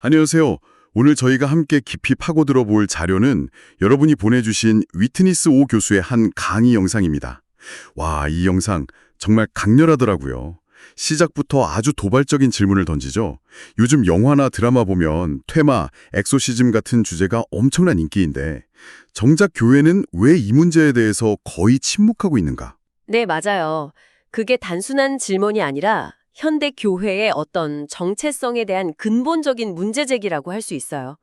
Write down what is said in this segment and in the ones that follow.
안녕하세요. 오늘 저희가 함께 깊이 파고들어 볼 자료는 여러분이 보내주신 위트니스 오 교수의 한 강의 영상입니다. 와, 이 영상 정말 강렬하더라고요. 시작부터 아주 도발적인 질문을 던지죠. 요즘 영화나 드라마 보면 퇴마, 엑소시즘 같은 주제가 엄청난 인기인데 정작 교회는 왜 이 문제에 대해서 거의 침묵하고 있는가? 네, 맞아요. 그게 단순한 질문이 아니라 현대 교회의 어떤 정체성에 대한 근본적인 문제 제기라고 할 수 있어요.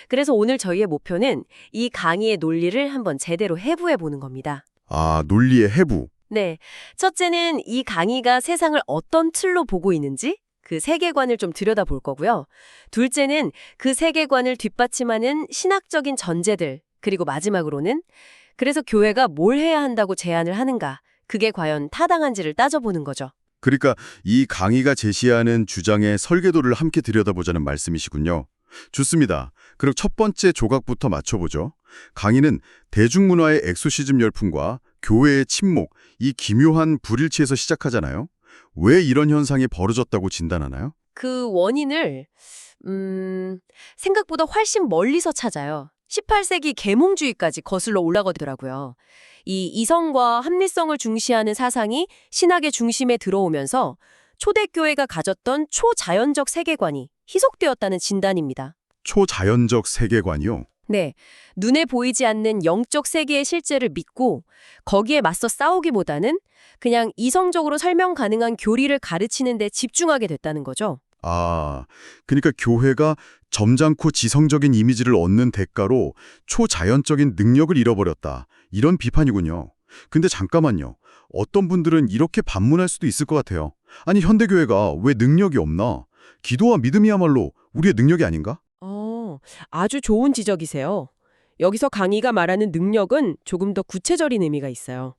그래서 오늘 저희의 목표는 이 강의의 논리를 한번 제대로 해부해 보는 겁니다. 아, 논리의 해부. 네, 첫째는 이 강의가 세상을 어떤 틀로 보고 있는지 그 세계관을 좀 들여다볼 거고요. 둘째는 그 세계관을 뒷받침하는 신학적인 전제들, 그리고 마지막으로는 그래서 교회가 뭘 해야 한다고 제안을 하는가, 그게 과연 타당한지를 따져보는 거죠. 그러니까 이 강의가 제시하는 주장의 설계도를 함께 들여다보자는 말씀이시군요. 좋습니다. 그럼 첫 번째 조각부터 맞춰보죠. 강의는 대중문화의 엑소시즘 열풍과 교회의 침묵, 이 기묘한 불일치에서 시작하잖아요. 왜 이런 현상이 벌어졌다고 진단하나요? 그 원인을 생각보다 훨씬 멀리서 찾아요. 18세기 계몽주의까지 거슬러 올라가더라고요. 이 이성과 합리성을 중시하는 사상이 신학의 중심에 들어오면서 초대교회가 가졌던 초자연적 세계관이 희석되었다는 진단입니다. 초자연적 세계관이요. 네, 눈에 보이지 않는 영적 세계의 실제를 믿고 거기에 맞서 싸우기보다는 그냥 이성적으로 설명 가능한 교리를 가르치는 데 집중하게 됐다는 거죠. 아, 그러니까 교회가 점잖고 지성적인 이미지를 얻는 대가로 초자연적인 능력을 잃어버렸다. 이런 비판이군요. 근데 잠깐만요. 어떤 분들은 이렇게 반문할 수도 있을 것 같아요. 아니, 현대교회가 왜 능력이 없나? 기도와 믿음이야말로 우리의 능력이 아닌가? 아주 좋은 지적이세요. 여기서 강의가 말하는 능력은 조금 더 구체적인 의미가 있어요.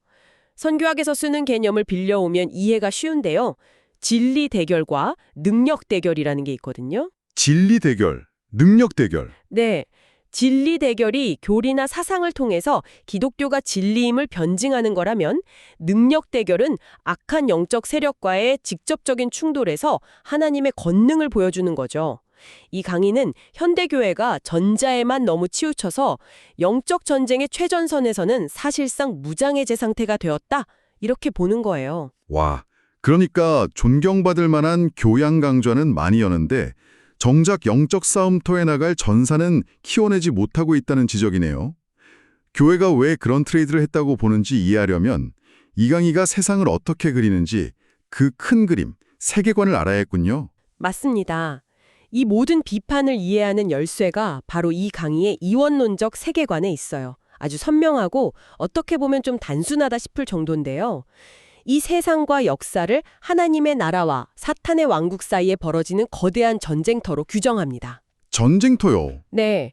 선교학에서 쓰는 개념을 빌려오면 이해가 쉬운데요. 진리 대결과 능력 대결이라는 게 있거든요. 진리 대결, 능력 대결. 네. 진리 대결이 교리나 사상을 통해서 기독교가 진리임을 변증하는 거라면 능력 대결은 악한 영적 세력과의 직접적인 충돌에서 하나님의 권능을 보여주는 거죠. 이 강의는 현대교회가 전자에만 너무 치우쳐서 영적 전쟁의 최전선에서는 사실상 무장해제 상태가 되었다. 이렇게 보는 거예요. 와, 그러니까 존경받을 만한 교양 강좌는 많이 여는데 정작 영적 싸움터에 나갈 전사는 키워내지 못하고 있다는 지적이네요. 교회가 왜 그런 트레이드를 했다고 보는지 이해하려면 이 강의가 세상을 어떻게 그리는지 그 큰 그림, 세계관을 알아야겠군요. 맞습니다. 이 모든 비판을 이해하는 열쇠가 바로 이 강의의 이원론적 세계관에 있어요. 아주 선명하고 어떻게 보면 좀 단순하다 싶을 정도인데요. 이 세상과 역사를 하나님의 나라와 사탄의 왕국 사이에 벌어지는 거대한 전쟁터로 규정합니다. 전쟁터요. 네.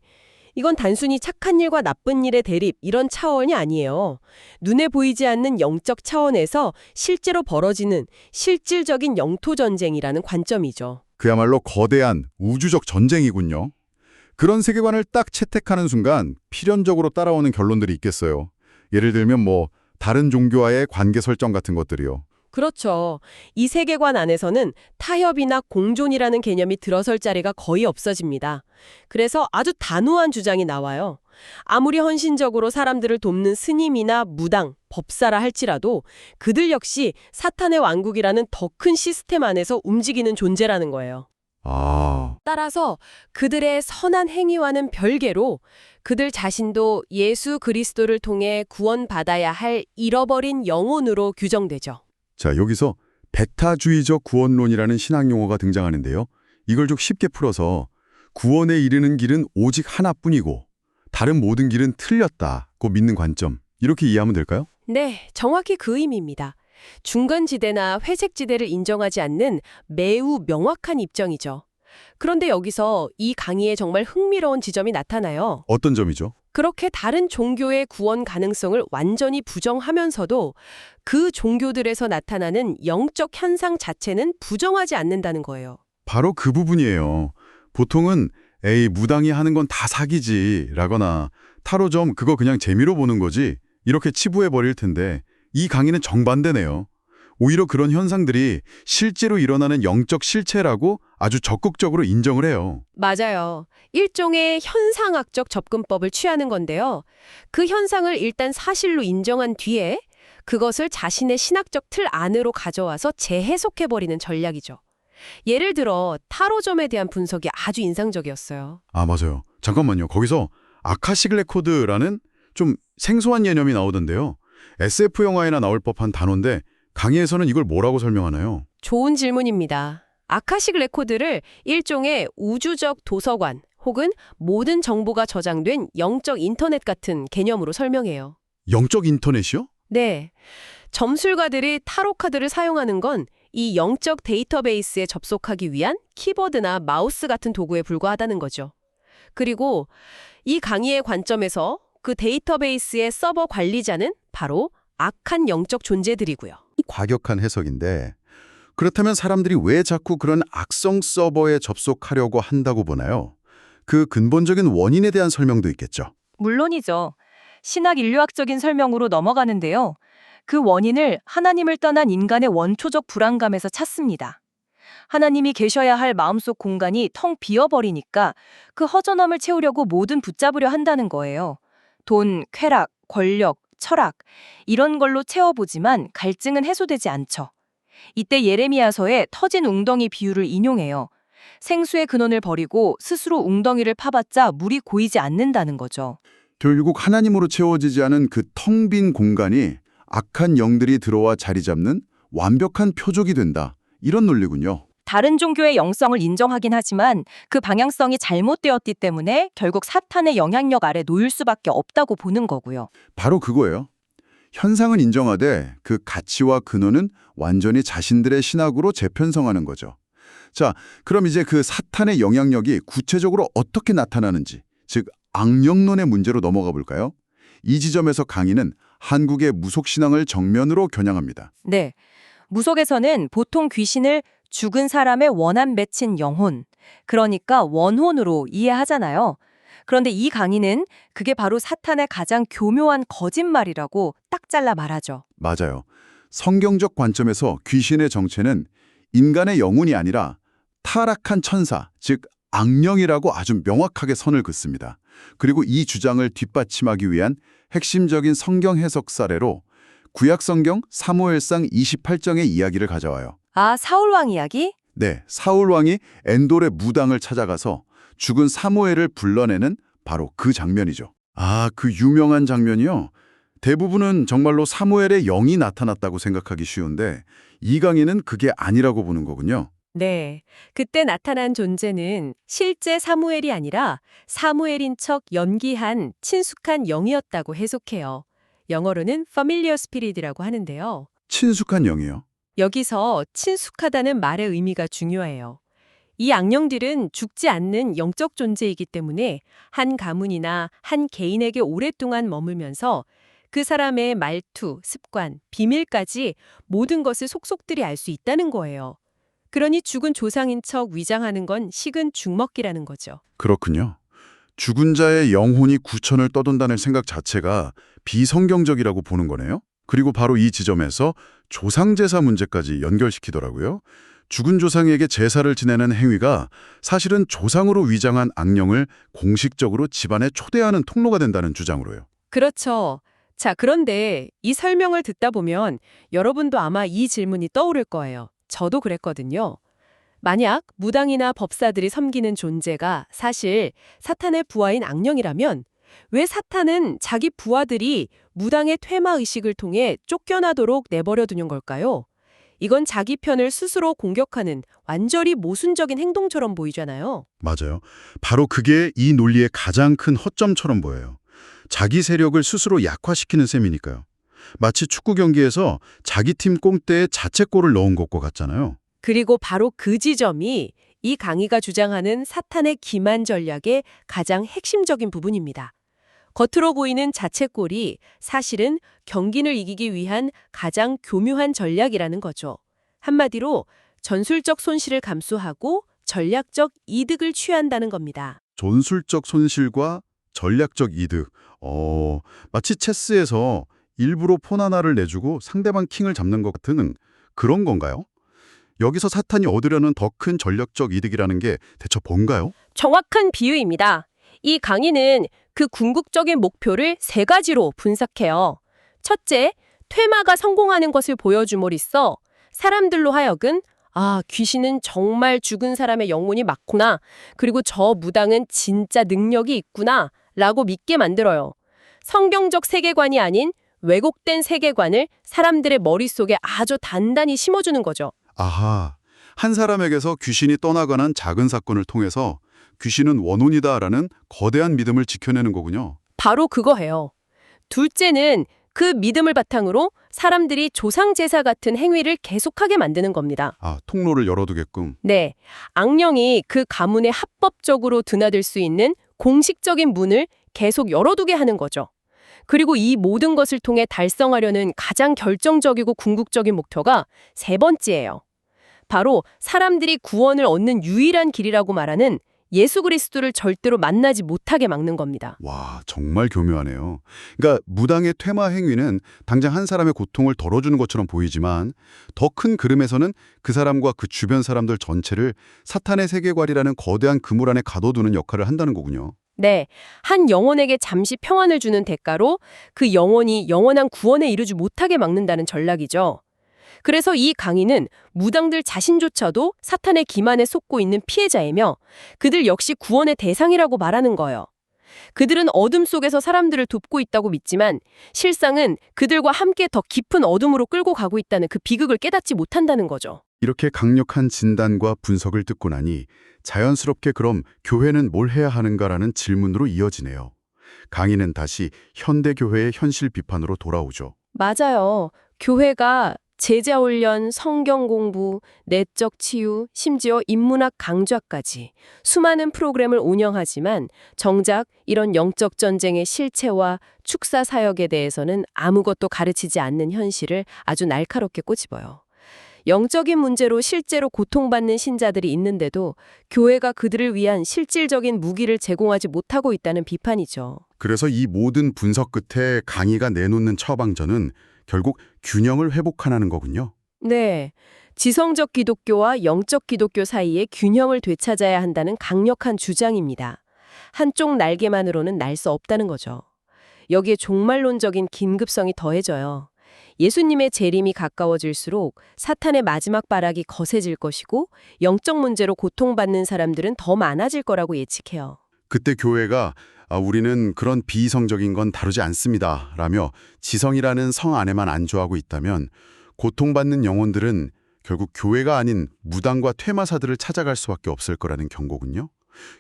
이건 단순히 착한 일과 나쁜 일의 대립 이런 차원이 아니에요. 눈에 보이지 않는 영적 차원에서 실제로 벌어지는 실질적인 영토 전쟁이라는 관점이죠. 그야말로 거대한 우주적 전쟁이군요. 그런 세계관을 딱 채택하는 순간 필연적으로 따라오는 결론들이 있겠어요. 예를 들면 다른 종교와의 관계 설정 같은 것들이요. 그렇죠. 이 세계관 안에서는 타협이나 공존이라는 개념이 들어설 자리가 거의 없어집니다. 그래서 아주 단호한 주장이 나와요. 아무리 헌신적으로 사람들을 돕는 스님이나 무당, 법사라 할지라도 그들 역시 사탄의 왕국이라는 더 큰 시스템 안에서 움직이는 존재라는 거예요. 아, 따라서 그들의 선한 행위와는 별개로 그들 자신도 예수 그리스도를 통해 구원받아야 할 잃어버린 영혼으로 규정되죠. 자, 여기서 배타주의적 구원론이라는 신학 용어가 등장하는데요. 이걸 좀 쉽게 풀어서 구원에 이르는 길은 오직 하나뿐이고 다른 모든 길은 틀렸다고 믿는 관점, 이렇게 이해하면 될까요? 네, 정확히 그 의미입니다. 중간지대나 회색지대를 인정하지 않는 매우 명확한 입장이죠. 그런데 여기서 이 강의에 정말 흥미로운 지점이 나타나요. 어떤 점이죠? 그렇게 다른 종교의 구원 가능성을 완전히 부정하면서도 그 종교들에서 나타나는 영적 현상 자체는 부정하지 않는다는 거예요. 바로 그 부분이에요. 보통은 에이, 무당이 하는 건 다 사기지 라거나 타로점 그거 그냥 재미로 보는 거지 이렇게 치부해버릴 텐데 이 강의는 정반대네요. 오히려 그런 현상들이 실제로 일어나는 영적 실체라고 아주 적극적으로 인정을 해요. 맞아요. 일종의 현상학적 접근법을 취하는 건데요. 그 현상을 일단 사실로 인정한 뒤에 그것을 자신의 신학적 틀 안으로 가져와서 재해석해버리는 전략이죠. 예를 들어 타로점에 대한 분석이 아주 인상적이었어요. 아, 맞아요. 잠깐만요. 거기서 아카식 레코드라는 좀 생소한 개념이 나오던데요. SF 영화에나 나올 법한 단어인데 강의에서는 이걸 뭐라고 설명하나요? 좋은 질문입니다. 아카식 레코드를 일종의 우주적 도서관 혹은 모든 정보가 저장된 영적 인터넷 같은 개념으로 설명해요. 영적 인터넷이요? 네. 점술가들이 타로 카드를 사용하는 건 이 영적 데이터베이스에 접속하기 위한 키보드나 마우스 같은 도구에 불과하다는 거죠. 그리고 이 강의의 관점에서 그 데이터베이스의 서버 관리자는 바로 악한 영적 존재들이고요. 과격한 해석인데 그렇다면 사람들이 왜 자꾸 그런 악성 서버에 접속하려고 한다고 보나요? 그 근본적인 원인에 대한 설명도 있겠죠. 물론이죠. 신학 인류학적인 설명으로 넘어가는데요. 그 원인을 하나님을 떠난 인간의 원초적 불안감에서 찾습니다. 하나님이 계셔야 할 마음속 공간이 텅 비어버리니까 그 허전함을 채우려고 뭐든 붙잡으려 한다는 거예요. 돈, 쾌락, 권력, 철학 이런 걸로 채워보지만 갈증은 해소되지 않죠. 이때 예레미야서의 터진 웅덩이 비유를 인용해요. 생수의 근원을 버리고 스스로 웅덩이를 파봤자 물이 고이지 않는다는 거죠. 결국 하나님으로 채워지지 않은 그 텅 빈 공간이 악한 영들이 들어와 자리 잡는 완벽한 표적이 된다. 이런 논리군요. 다른 종교의 영성을 인정하긴 하지만 그 방향성이 잘못되었기 때문에 결국 사탄의 영향력 아래 놓일 수밖에 없다고 보는 거고요. 바로 그거예요. 현상은 인정하되 그 가치와 근원은 완전히 자신들의 신학으로 재편성하는 거죠. 자, 그럼 이제 그 사탄의 영향력이 구체적으로 어떻게 나타나는지, 즉 악령론의 문제로 넘어가 볼까요? 이 지점에서 강의는 한국의 무속신앙을 정면으로 겨냥합니다. 네. 무속에서는 보통 귀신을 죽은 사람의 원한 맺힌 영혼, 그러니까 원혼으로 이해하잖아요. 그런데 이 강의는 그게 바로 사탄의 가장 교묘한 거짓말이라고 딱 잘라 말하죠. 맞아요. 성경적 관점에서 귀신의 정체는 인간의 영혼이 아니라 타락한 천사, 즉 악령이라고 아주 명확하게 선을 긋습니다. 그리고 이 주장을 뒷받침하기 위한 핵심적인 성경 해석 사례로 구약 성경 사무엘상 28장의 이야기를 가져와요. 아, 사울왕 이야기? 네, 사울 왕이 엔돌의 무당을 찾아가서 죽은 사무엘을 불러내는 바로 그 장면이죠. 아, 그 유명한 장면이요. 대부분은 정말로 사무엘의 영이 나타났다고 생각하기 쉬운데 이 강의는 그게 아니라고 보는 거군요. 네. 그때 나타난 존재는 실제 사무엘이 아니라 사무엘인 척 연기한 친숙한 영이었다고 해석해요. 영어로는 familiar spirit이라고 하는데요. 친숙한 영이요. 여기서 친숙하다는 말의 의미가 중요해요. 이 악령들은 죽지 않는 영적 존재이기 때문에 한 가문이나 한 개인에게 오랫동안 머물면서 그 사람의 말투, 습관, 비밀까지 모든 것을 속속들이 알 수 있다는 거예요. 그러니 죽은 조상인 척 위장하는 건 식은 죽먹기라는 거죠. 그렇군요. 죽은 자의 영혼이 구천을 떠돈다는 생각 자체가 비성경적이라고 보는 거네요. 그리고 바로 이 지점에서 조상제사 문제까지 연결시키더라고요. 죽은 조상에게 제사를 지내는 행위가 사실은 조상으로 위장한 악령을 공식적으로 집안에 초대하는 통로가 된다는 주장으로요. 그렇죠. 자, 그런데 이 설명을 듣다 보면 여러분도 아마 이 질문이 떠오를 거예요. 저도 그랬거든요. 만약 무당이나 법사들이 섬기는 존재가 사실 사탄의 부하인 악령이라면 왜 사탄은 자기 부하들이 무당의 퇴마의식을 통해 쫓겨나도록 내버려 두는 걸까요? 이건 자기 편을 스스로 공격하는 완전히 모순적인 행동처럼 보이잖아요. 맞아요. 바로 그게 이 논리의 가장 큰 허점처럼 보여요. 자기 세력을 스스로 약화시키는 셈이니까요. 마치 축구 경기에서 자기 팀 꽁대에 자책골을 넣은 것과 같잖아요. 그리고 바로 그 지점이 이 강의가 주장하는 사탄의 기만 전략의 가장 핵심적인 부분입니다. 겉으로 보이는 자책골이 사실은 경기를 이기기 위한 가장 교묘한 전략이라는 거죠. 한마디로 전술적 손실을 감수하고 전략적 이득을 취한다는 겁니다. 전술적 손실과 전략적 이득. 마치 체스에서 일부러 폰 하나를 내주고 상대방 킹을 잡는 것 같은 그런 건가요? 여기서 사탄이 얻으려는 더 큰 전략적 이득이라는 게 대체 뭔가요? 정확한 비유입니다. 이 강의는 그 궁극적인 목표를 세 가지로 분석해요. 첫째, 퇴마가 성공하는 것을 보여줌으로써 사람들로 하여금 귀신은 정말 죽은 사람의 영혼이 맞구나. 그리고 저 무당은 진짜 능력이 있구나. 라고 믿게 만들어요. 성경적 세계관이 아닌 왜곡된 세계관을 사람들의 머릿속에 아주 단단히 심어주는 거죠. 아하, 한 사람에게서 귀신이 떠나가는 작은 사건을 통해서 귀신은 원혼이다라는 거대한 믿음을 지켜내는 거군요. 바로 그거예요. 둘째는 그 믿음을 바탕으로 사람들이 조상 제사 같은 행위를 계속하게 만드는 겁니다. 통로를 열어두게끔. 네, 악령이 그 가문에 합법적으로 드나들 수 있는 공식적인 문을 계속 열어두게 하는 거죠. 그리고 이 모든 것을 통해 달성하려는 가장 결정적이고 궁극적인 목표가 세 번째예요. 바로 사람들이 구원을 얻는 유일한 길이라고 말하는 예수 그리스도를 절대로 만나지 못하게 막는 겁니다. 와, 정말 교묘하네요. 그러니까 무당의 퇴마 행위는 당장 한 사람의 고통을 덜어주는 것처럼 보이지만 더 큰 그림에서는 그 사람과 그 주변 사람들 전체를 사탄의 세계관이라는 거대한 그물 안에 가둬두는 역할을 한다는 거군요. 네, 한 영혼에게 잠시 평안을 주는 대가로 그 영혼이 영원한 구원에 이르지 못하게 막는다는 전략이죠. 그래서 이 강의는 무당들 자신조차도 사탄의 기만에 속고 있는 피해자이며 그들 역시 구원의 대상이라고 말하는 거예요. 그들은 어둠 속에서 사람들을 돕고 있다고 믿지만 실상은 그들과 함께 더 깊은 어둠으로 끌고 가고 있다는 그 비극을 깨닫지 못한다는 거죠. 이렇게 강력한 진단과 분석을 듣고 나니 자연스럽게 그럼 교회는 뭘 해야 하는가라는 질문으로 이어지네요. 강의는 다시 현대교회의 현실 비판으로 돌아오죠. 맞아요. 교회가 제자 훈련, 성경 공부, 내적 치유, 심지어 인문학 강좌까지 수많은 프로그램을 운영하지만 정작 이런 영적 전쟁의 실체와 축사 사역에 대해서는 아무것도 가르치지 않는 현실을 아주 날카롭게 꼬집어요. 영적인 문제로 실제로 고통받는 신자들이 있는데도 교회가 그들을 위한 실질적인 무기를 제공하지 못하고 있다는 비판이죠. 그래서 이 모든 분석 끝에 강의가 내놓는 처방전은 결국 균형을 회복하라는 거군요. 네. 지성적 기독교와 영적 기독교 사이의 균형을 되찾아야 한다는 강력한 주장입니다. 한쪽 날개만으로는 날 수 없다는 거죠. 여기에 종말론적인 긴급성이 더해져요. 예수님의 재림이 가까워질수록 사탄의 마지막 발악이 거세질 것이고 영적 문제로 고통받는 사람들은 더 많아질 거라고 예측해요. 그때 교회가 우리는 그런 비이성적인 건 다루지 않습니다 라며 지성이라는 성 안에만 안주하고 있다면 고통받는 영혼들은 결국 교회가 아닌 무당과 퇴마사들을 찾아갈 수밖에 없을 거라는 경고군요.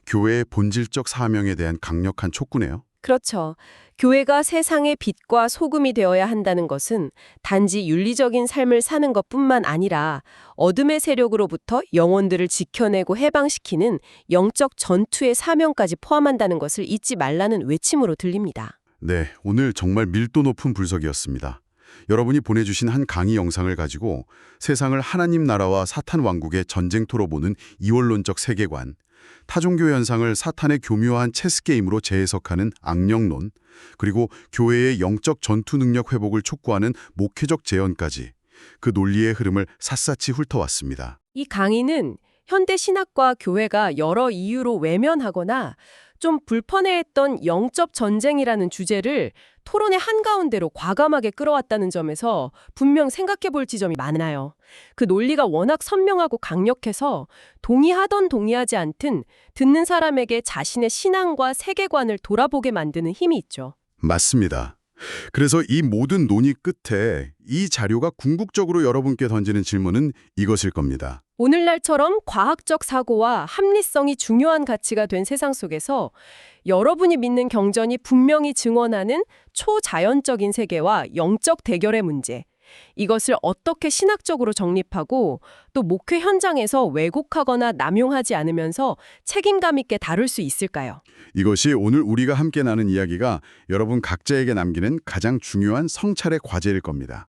교회의 본질적 사명에 대한 강력한 촉구네요. 그렇죠. 교회가 세상의 빛과 소금이 되어야 한다는 것은 단지 윤리적인 삶을 사는 것뿐만 아니라 어둠의 세력으로부터 영혼들을 지켜내고 해방시키는 영적 전투의 사명까지 포함한다는 것을 잊지 말라는 외침으로 들립니다. 네, 오늘 정말 밀도 높은 분석이었습니다. 여러분이 보내주신 한 강의 영상을 가지고 세상을 하나님 나라와 사탄 왕국의 전쟁터로 보는 이원론적 세계관, 타종교 현상을 사탄의 교묘한 체스게임으로 재해석하는 악령론, 그리고 교회의 영적 전투 능력 회복을 촉구하는 목회적 재현까지 그 논리의 흐름을 샅샅이 훑어왔습니다. 이 강의는 현대 신학과 교회가 여러 이유로 외면하거나 좀 불편해했던 영적 전쟁이라는 주제를 토론의 한가운데로 과감하게 끌어왔다는 점에서 분명 생각해 볼 지점이 많아요. 그 논리가 워낙 선명하고 강력해서 동의하던 동의하지 않든 듣는 사람에게 자신의 신앙과 세계관을 돌아보게 만드는 힘이 있죠. 맞습니다. 그래서 이 모든 논의 끝에 이 자료가 궁극적으로 여러분께 던지는 질문은 이것일 겁니다. 오늘날처럼 과학적 사고와 합리성이 중요한 가치가 된 세상 속에서 여러분이 믿는 경전이 분명히 증언하는 초자연적인 세계와 영적 대결의 문제, 이것을 어떻게 신학적으로 정립하고 또 목회 현장에서 왜곡하거나 남용하지 않으면서 책임감 있게 다룰 수 있을까요? 이것이 오늘 우리가 함께 나눈 이야기가 여러분 각자에게 남기는 가장 중요한 성찰의 과제일 겁니다.